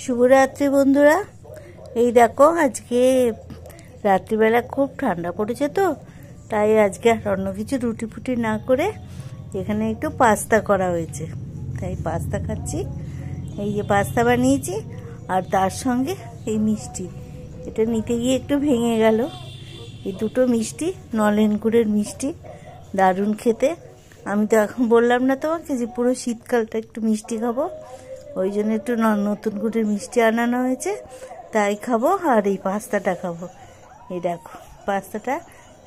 শুভরাত্রি বন্ধুরা। এই দেখো, আজকে রাত্রিবেলা খুব ঠান্ডা পড়েছে, তো তাই আজকে আর অন্য কিছু রুটি ফুটি না করে এখানে একটু পাস্তা করা হয়েছে, তাই পাস্তা খাচ্ছি। এই যে পাস্তা বানিয়েছি, আর তার সঙ্গে এই মিষ্টি। এটা নিতে গিয়ে একটু ভেঙে গেল। এই দুটো মিষ্টি নলেন গুড়ের মিষ্টি, দারুণ খেতে। আমি তো এখন বললাম না তোমাকে যে পুরো শীতকালটা একটু মিষ্টি খাবো, ওই জন্য একটু নতুন গুড়ের মিষ্টি আনানো হয়েছে, তাই খাবো। আর এই পাস্তাটা খাবো। এই দেখো, পাস্তাটা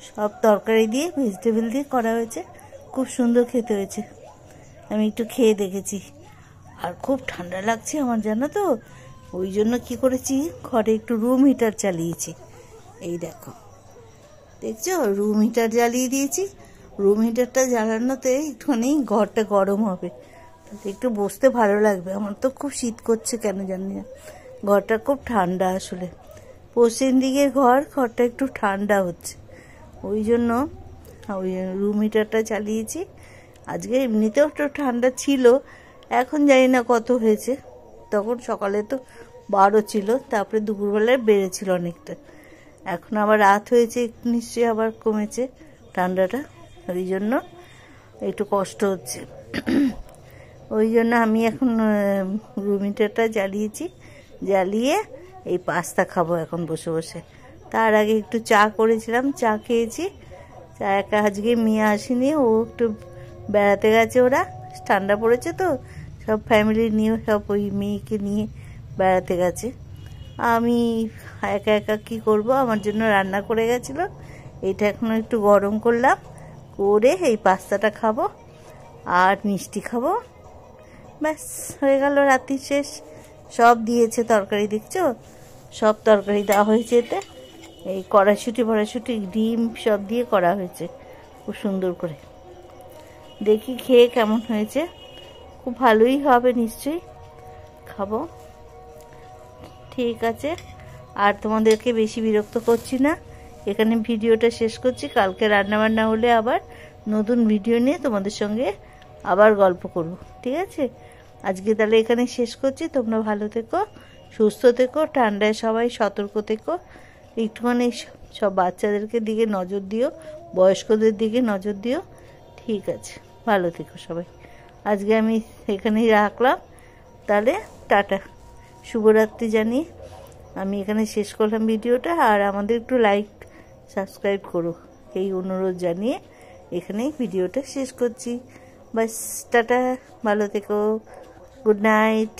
সব তরকারি দিয়ে, ভেজিটেবল দিয়ে করা হয়েছে, খুব সুন্দর খেতে হয়েছে। আমি একটু খেয়ে দেখেছি, আর খুব ঠান্ডা লাগছে আমার, জানো তো। ওই জন্য কি করেছি, ঘরে একটু রুম হিটার চালিয়েছি। এই দেখো, দেখছো, রুম হিটার জ্বালিয়ে দিয়েছি। রুম হিটারটা জ্বালানোতে একটুখানি ঘরটা গরম হবে, একটু বসতে ভালো লাগবে। আমার তো খুব শীত করছে, কেন জানি না। ঘরটা খুব ঠান্ডা আসলে, পশ্চিম দিকের ঘরটা একটু ঠান্ডা হচ্ছে, ওই জন্য ওই রুম হিটারটা চালিয়েছি। আজকে এমনিতেও একটু ঠান্ডা ছিল, এখন জানি না কত হয়েছে। তখন সকালে তো 12 ছিল, তারপরে দুপুরবেলায় বেড়েছিল অনেকটা। এখন আবার রাত হয়েছে, একটু নিশ্চয়ই আবার কমেছে ঠান্ডাটা, ওই জন্য একটু কষ্ট হচ্ছে। ওই জন্য আমি এখন রুম হিটারটা জ্বালিয়েছি, জ্বালিয়ে এই পাস্তা খাবো এখন বসে বসে। তার আগে একটু চা করেছিলাম, চা খেয়েছি। চা একা আজকে মেয়ে আসেনি, ও একটু বেড়াতে গেছে। ওরা ঠান্ডা পড়েছে তো, সব ফ্যামিলি নিয়ে, সব ওই মেয়েকে নিয়ে বেড়াতে গেছে। আমি একা একা কী করবো, আমার জন্য রান্না করে গেছিলো। এটা এখন একটু গরম করলাম, করে এই পাস্তাটা খাবো আর মিষ্টি খাবো। ব্যাস হয়ে গেল, রাত্রি শেষ। সব দিয়েছে তরকারি, দেখছো, সব তরকারি দেওয়া হয়েছে এতে। এই কড়াইশুঁটি ফড়াইশুঁটি, ডিম সব দিয়ে করা হয়েছে খুব সুন্দর করে। দেখি খেয়ে কেমন হয়েছে, খুব ভালোই হবে নিশ্চয়ই, খাবো। ঠিক আছে, আর তোমাদেরকে বেশি বিরক্ত করছি না, এখানে ভিডিওটা শেষ করছি। কালকে রান্নাবান্না হলে আবার নতুন ভিডিও নিয়ে তোমাদের সঙ্গে আবার গল্প করব, ঠিক আছে? আজকে তাহলে এখানে শেষ করছি। তোমরা ভালো থেকো, সুস্থ থেকো, ঠান্ডায় সবাই সতর্ক থেকো। একটুখানি সব বাচ্চাদেরকে দিকে নজর দিও, বয়স্কদের দিকে নজর দিও, ঠিক আছে? ভালো থেকো সবাই। আজকে আমি এখানেই রাখলাম, তাহলে টাটা, শুভরাত্রি জানিয়ে আমি এখানে শেষ করলাম ভিডিওটা। আর আমাদের একটু লাইক সাবস্ক্রাইব করো, এই অনুরোধ জানিয়ে এখানেই ভিডিওটা শেষ করছি। বাস, টাটা, ভালো থেকো, গুড নাইট।